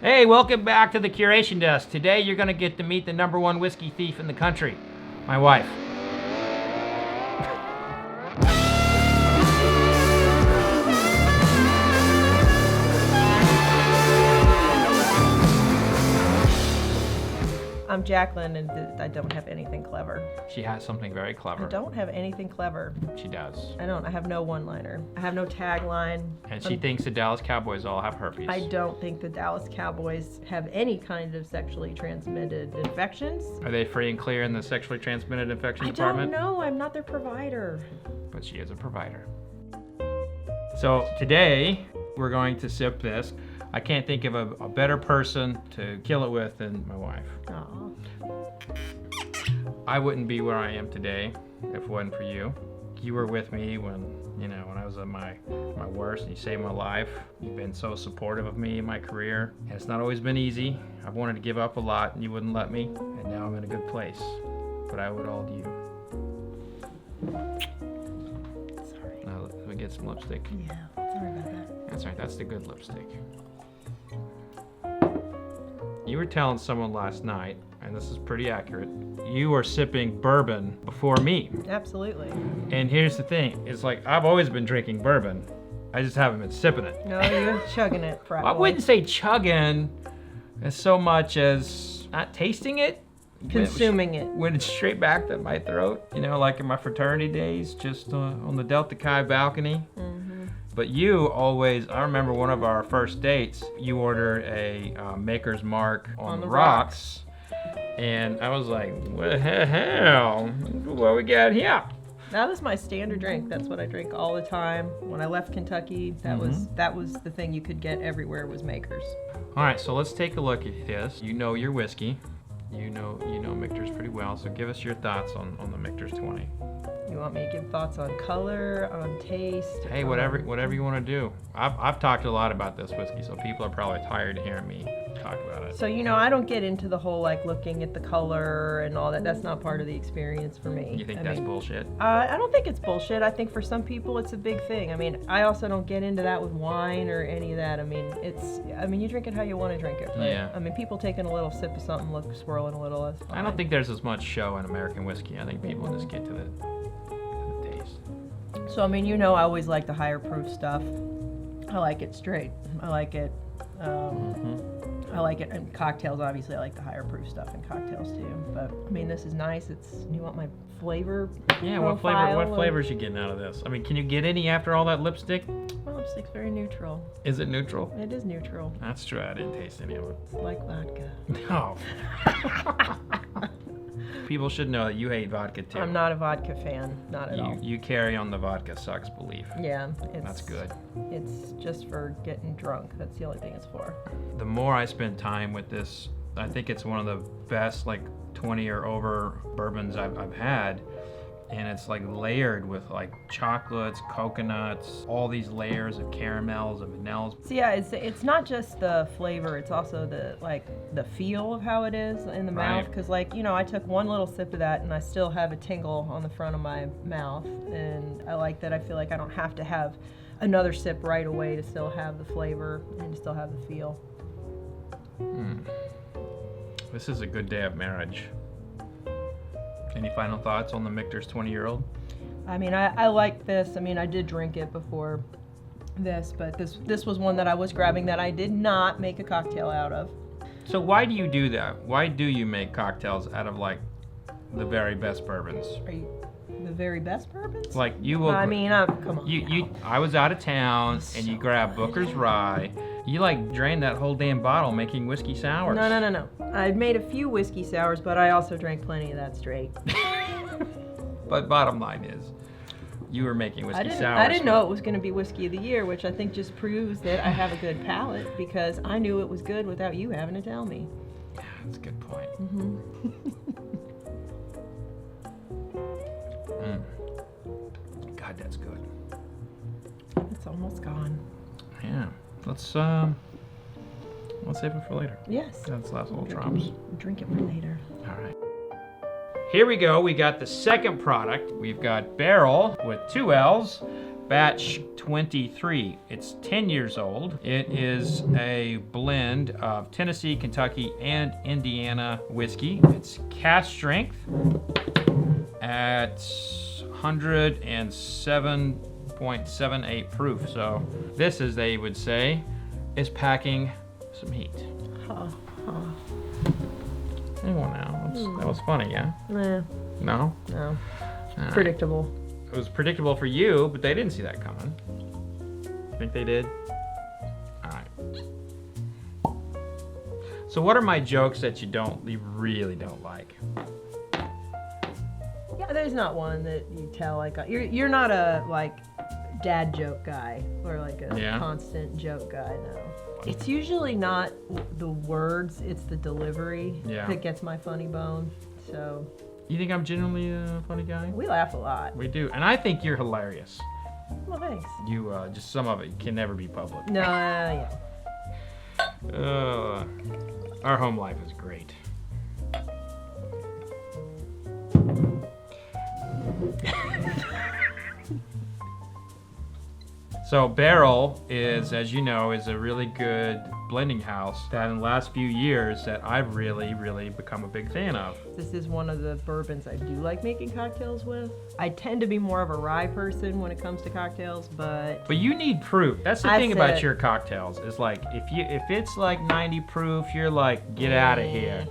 Hey, welcome back to the Curation Desk. Today you're going to get to meet the #1 whiskey thief in the country, my wife. I'm Jaclyn, and I don't have anything clever. She has something very clever. I don't have anything clever. She does. I don't. I have no one-liner. I have no tagline. And she thinks the Dallas Cowboys all have herpes. I don't think the Dallas Cowboys have any kind of sexually transmitted infections. Are they free and clear in the sexually transmitted infection department? I don't know. I'm not their provider. But she is a provider. So today we're going to sip this. I can't think of a better person to kill it with than my wife. Aww. I wouldn't be where I am today if it wasn't for you. You were with me when I was at my worst, and you saved my life. You've been so supportive of me in my career, and it's not always been easy. I've wanted to give up a lot, and you wouldn't let me, and now I'm in a good place. But I owe it all to you. Sorry. Now let me get some lipstick. Yeah, sorry about that. That's right, that's the good lipstick. You were telling someone last night, and this is pretty accurate, you were sipping bourbon before me. Absolutely. And here's the thing, it's like I've always been drinking bourbon. I just haven't been sipping it. No, you're chugging it, frat I boy. wouldn't say chugging as so much as not tasting it. Consuming it. Went straight back to my throat, like in my fraternity days, just on the Delta Chi balcony. But you always, I remember one of our first dates, you ordered a Maker's Mark on the rocks. And I was like, what the hell? What we got here? That was my standard drink. That's what I drink all the time. When I left Kentucky, that was the thing you could get everywhere was Maker's. All right, so let's take a look at this. You know your whiskey. You know Michter's pretty well, so give us your thoughts on the Michter's 20. You want me to give thoughts on color, on taste? Hey, whatever you want to do. I've talked a lot about this whiskey, so people are probably tired of hearing me talk about it. So I don't get into the whole looking at the color and all that. That's not part of the experience for me. You think that's bullshit? I don't think it's bullshit. I think for some people it's a big thing. I also don't get into that with wine or any of that. You drink it how you want to drink it. Right? Yeah. People taking a little sip of something, swirling a little. That's fine. I don't think there's as much show in American whiskey. I think people just get to the taste. So I always like the higher proof stuff. I like it straight. I like it. I like it in cocktails. Obviously, I like the higher proof stuff in cocktails too. But this is nice. You want my flavor? Yeah. Profile What flavors you getting out of this? Can you get any after all that lipstick? My lipstick's very neutral. Is it neutral? It is neutral. That's true. I didn't taste any of it. It's like vodka. No. People should know that you hate vodka too. I'm not a vodka fan. Not at all. You carry on the vodka sucks belief. Yeah. That's good. It's just for getting drunk. That's the only thing it's for. The more I spend time with this, I think it's one of the best 20 or over bourbons I've had. And it's layered with chocolates, coconuts, all these layers of caramels and vanillas. So yeah, it's not just the flavor, it's also the feel of how it is in the mouth. Because I took one little sip of that and I still have a tingle on the front of my mouth. And I like that. I feel like I don't have to have another sip right away to still have the flavor and to still have the feel. This is a good day of marriage. Any final thoughts on the Michter's 20-year-old? I like this. I did drink it before this, but this was one that I was grabbing that I did not make a cocktail out of. So why do you do that? Why do you make cocktails out of the very best bourbons? Are you the very best bourbons? You will. Come on. You. I was out of town, and you grabbed Booker's Rye. You drained that whole damn bottle making whiskey sours. No. I'd made a few whiskey sours, but I also drank plenty of that straight. But bottom line is, you were making whiskey sours. I didn't know it was going to be whiskey of the year, which I think just proves that I have a good palate because I knew it was good without you having to tell me. Yeah, that's a good point. God, that's good. It's almost gone. Yeah. Let's save it for later. Yes. That's last little drops. Drink it for later. All right. Here we go. We got the second product. We've got Barrell with 2 L's, Batch 23. It's 10 years old. It is a blend of Tennessee, Kentucky, and Indiana whiskey. It's cask strength at 107.78 proof. So this, as they would say, is packing some heat. Hang on now. That was funny, yeah? Nah. No? No. Predictable. It was predictable for you, but they didn't see that coming. Think they did? All right. So what are my jokes that you really don't like? Yeah, there's not one that you tell like you're not a like dad joke guy or like a constant joke guy. No. It's usually not the words, it's the delivery that gets my funny bone. So. You think I'm genuinely a funny guy? We laugh a lot. We do, and I think you're hilarious. Well, thanks. You just some of it can never be public. No, yeah. Our home life is great. So Barrell is, as you know, is a really good blending house that in the last few years that I've really become a big fan of. This is one of the bourbons I do like making cocktails with. I tend to be more of a rye person when it comes to cocktails, but you need proof. That's the thing about your cocktails is like if it's like 90 proof, you're like get out of here.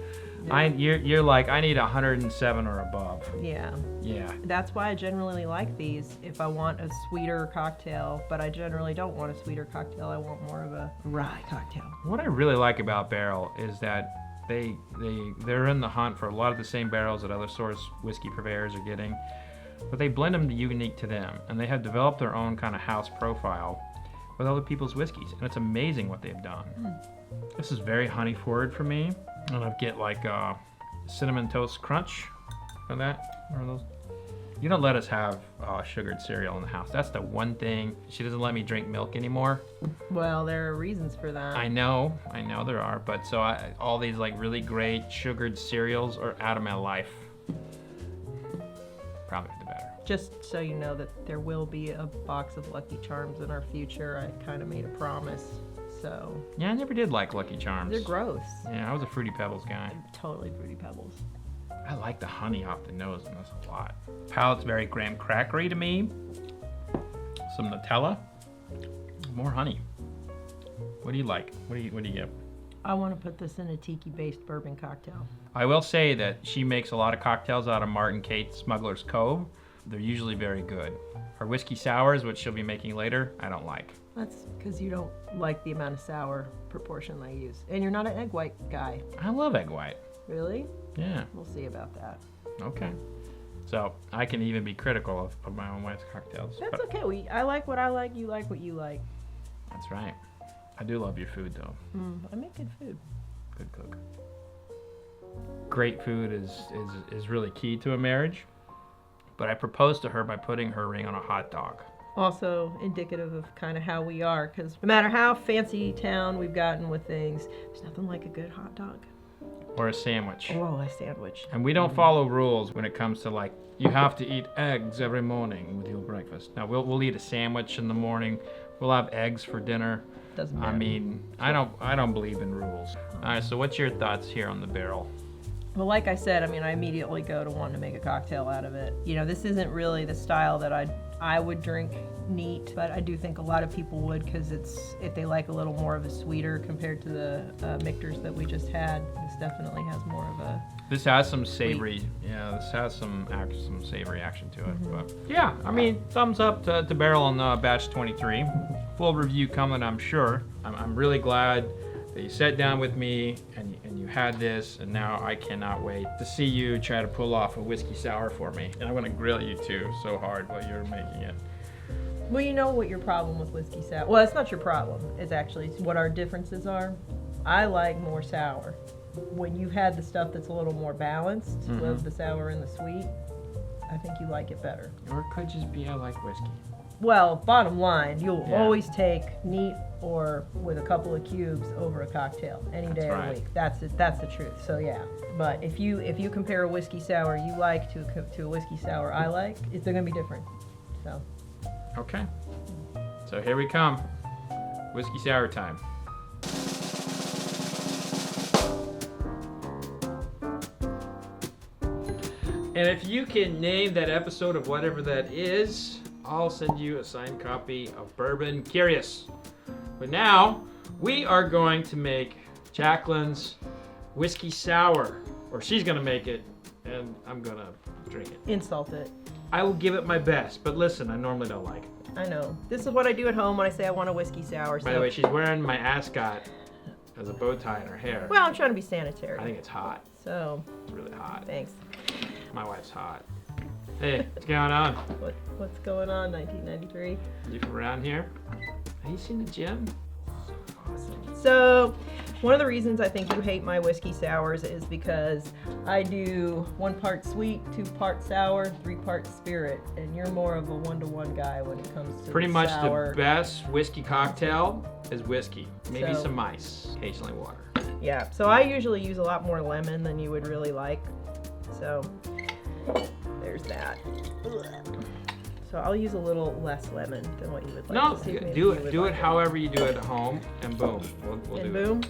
You're like I need 107 or above. Yeah. Yeah. That's why I generally like these if I want a sweeter cocktail, but I generally don't want a sweeter cocktail. I want more of a rye cocktail. What I really like about Barrell is that they're in the hunt for a lot of the same barrels that other source whiskey purveyors are getting, but they blend them unique to them, and they have developed their own kind of house profile with other people's whiskeys, and it's amazing what they've done. This is very honey forward for me, and I get like cinnamon toast crunch on that. One of those. You don't let us have sugared cereal in the house. That's the one thing. She doesn't let me drink milk anymore. Well, there are reasons for that. I know there are, but so all these like really great sugared cereals are out of my life. Probably for the better. Just so you know that there will be a box of Lucky Charms in our future. I kind of made a promise, so. Yeah, I never did like Lucky Charms. They're gross. Yeah, I was a Fruity Pebbles guy. Totally Fruity Pebbles. I like the honey off the nose in this a lot. Palate's very graham crackery to me. Some Nutella. More honey. What do you like? What do you get? I want to put this in a tiki-based bourbon cocktail. I will say that she makes a lot of cocktails out of Martin Kate Smuggler's Cove. They're usually very good. Her whiskey sours, which she'll be making later, I don't like. That's because you don't like the amount of sour proportion I use. And you're not an egg white guy. I love egg white. Really? Yeah. We'll see about that. Okay. So I can even be critical of my own wife's cocktails. That's okay. I like what I like. You like what you like. That's right. I do love your food, though. I make good food. Good cook. Great food is really key to a marriage. But I proposed to her by putting her ring on a hot dog. Also indicative of kind of how we are, because no matter how fancy town we've gotten with things, there's nothing like a good hot dog. Or a sandwich. Oh, a sandwich. And we don't follow rules when it comes to like, you have to eat eggs every morning with your breakfast. Now, we'll eat a sandwich in the morning. We'll have eggs for dinner. Doesn't matter. I mean, I don't believe in rules. All right, so what's your thoughts here on the Barrell? Well, like I said, I mean, I immediately go to wanting to make a cocktail out of it. You know, this isn't really the style that I would drink neat, but I do think a lot of people would, because if they like a little more of a sweeter compared to the Michters that we just had. This definitely has more of a. This has some savory. Yeah, this has some savory action to it. But yeah, I mean, thumbs up to Barrell on batch 23. Full review coming, I'm sure. I'm really glad that you sat down with me and you had this, and now I cannot wait to see you try to pull off a whiskey sour for me. And I'm gonna grill you too so hard while you're making it. Well, you know what your problem with whiskey sour. Well, it's not your problem. It's actually what our differences are. I like more sour. When you've had the stuff that's a little more balanced with the sour and the sweet, I think you like it better. Or it could just be I like whiskey. Well, bottom line, you'll always take neat or with a couple of cubes over a cocktail any day of the week. That's the truth. So yeah. But if you compare a whiskey sour you like to a whiskey sour I like, they're gonna be different. So. Okay. So here we come. Whiskey sour time. And if you can name that episode of whatever that is, I'll send you a signed copy of Bourbon. Curious. But now, we are going to make Jaclyn's whiskey sour. Or she's going to make it, and I'm going to drink it. Insult it. I will give it my best, but listen, I normally don't like it. I know. This is what I do at home when I say I want a whiskey sour. By the way, she's wearing my ascot as a bow tie in her hair. Well, I'm trying to be sanitary. I think it's hot. So. It's really hot. Thanks. My wife's hot. Hey, what's going on? What's going on, 1993? You from around here? Have you seen the gym? Awesome. So, one of the reasons I think you hate my whiskey sours is because I do 1 part sweet, 2 parts sour, 3 parts spirit, and you're more of a 1-to-1 guy when it comes to Pretty much sour. the best whiskey cocktail is whiskey. Maybe So- some ice, occasionally water. Yeah, so I usually use a lot more lemon than you would really like. So, there's that. So I'll use a little less lemon than what you would like. No, to see if maybe do you it. would Do it like however you do it at home, and boom, we'll And do boom.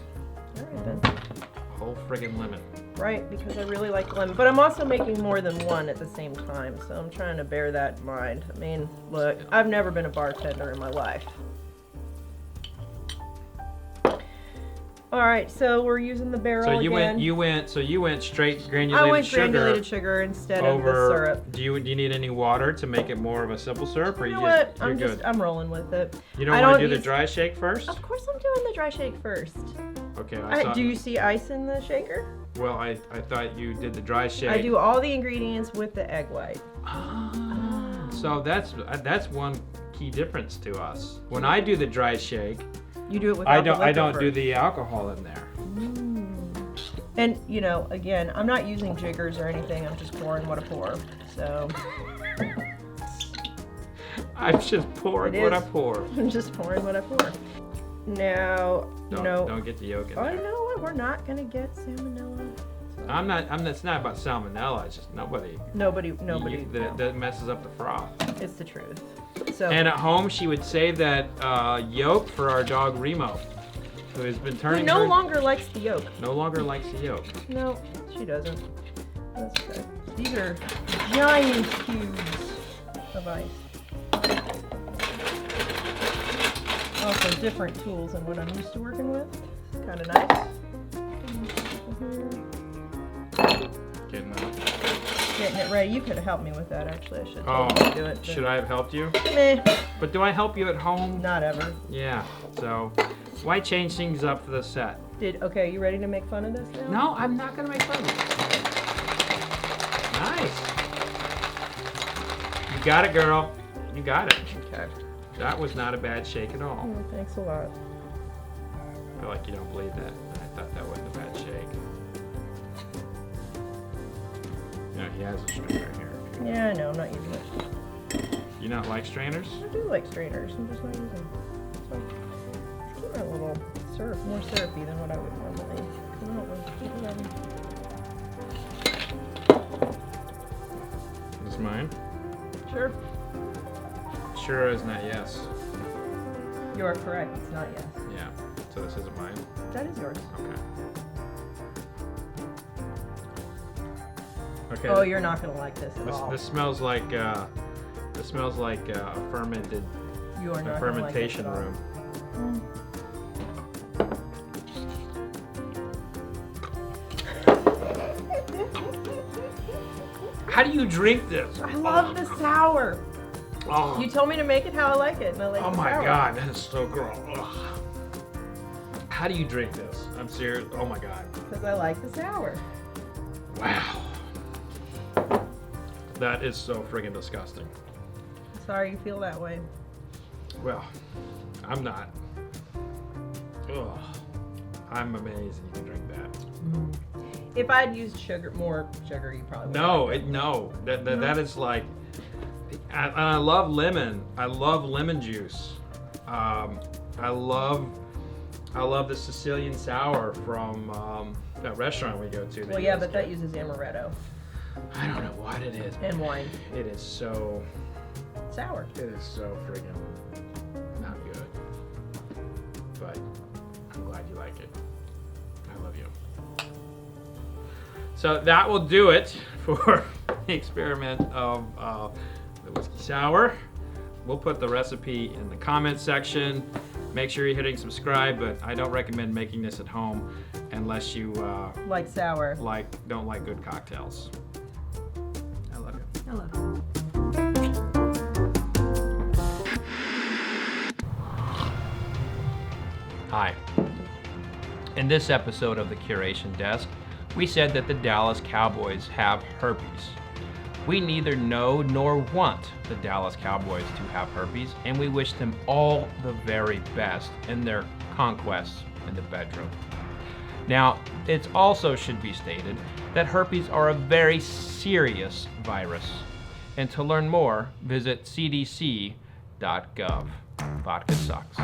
All right then. it. Whole friggin' lemon. Right, because I really like lemon. But I'm also making more than one at the same time, so I'm trying to bear that in mind. I mean, look, I've never been a bartender in my life. All right, so we're using the barrel So you again. went straight granulated I went sugar granulated sugar instead over. of the syrup. Do you need any water to make it more of a simple syrup, or You know you're what? good? I'm rolling with it. You don't I want to don't do the use- dry shake first? Of course I'm doing the dry shake first. Okay, I saw. Do you see ice in the shaker? Well, I thought you did the dry shake. I do all the ingredients with the egg white. So that's one key difference to us. When I do the dry shake, You do it with I don't do the alcohol in there. And you know, again, I'm not using jiggers or anything. I'm just pouring what I pour. So I'm just pouring It what I is. pour. I'm just pouring what I pour. Now, Don't get the yolk in I there. know what. We're not gonna get salmonella. I'm not. It's not about salmonella. It's just nobody. Nobody. That messes up the froth. It's the truth. So. And at home, she would save that yolk for our dog Remo, who has been who turning. no her- longer likes the yolk. No longer likes the yolk. No, she doesn't. That's okay. These are giant cubes of ice. Also different tools than what I'm used to working with. It's kind of nice. Getting it ready. You could have helped me with that actually. I should have told you to do it. But Should I have helped you? Meh, But do I help you at home? not ever. Yeah. So, why change things up for the set? Okay, you ready to make fun of this now? No, I'm not gonna make fun of it. Nice. You got it, girl. You got it. Okay. That was not a bad shake at all. Oh, thanks a lot. I feel like you don't believe that. I thought that wasn't a bad shake. You know, he has a strainer here. Yeah, I know. I'm not using it. You not like strainers? I do like strainers. I'm just not using them. So, let's keep my little syrup more syrupy than what I would normally. Come on, This is mine. Sure. Sure is not yes. You are correct. It's not yes. Yeah. So this isn't mine. That is yours. Okay. Okay. Oh, you're not gonna like this at all. This smells like a fermented You are not fermentation gonna like room. How do you drink this? I love the sour. Oh, You told me to make it how I like it, and I like oh the my sour. God, that is so gross. Ugh. How do you drink this? I'm serious. Oh my God. Because I like the sour. Wow. That is so friggin' disgusting. Sorry you feel that way. Well, I'm not. Ugh. I'm amazed you can drink that. If I'd used more sugar, you probably would. No. That is like. I love lemon. I love lemon juice. I love the Sicilian sour from that restaurant we go to. Well, yeah, but that uses amaretto I don't know what it is. and wine. It is so. Sour. It is so friggin' not So that will do it for the experiment of the whiskey sour. We'll put the recipe in the comments section. Make sure you're hitting subscribe, but I don't recommend making this at home unless you like sour. Don't like good cocktails. I love you. I love you. Hi. In this episode of the Curation Desk, we said that the Dallas Cowboys have herpes. We neither know nor want the Dallas Cowboys to have herpes, and we wish them all the very best in their conquests in the bedroom. Now, it also should be stated that herpes are a very serious virus. And to learn more, visit cdc.gov. Vodka sucks.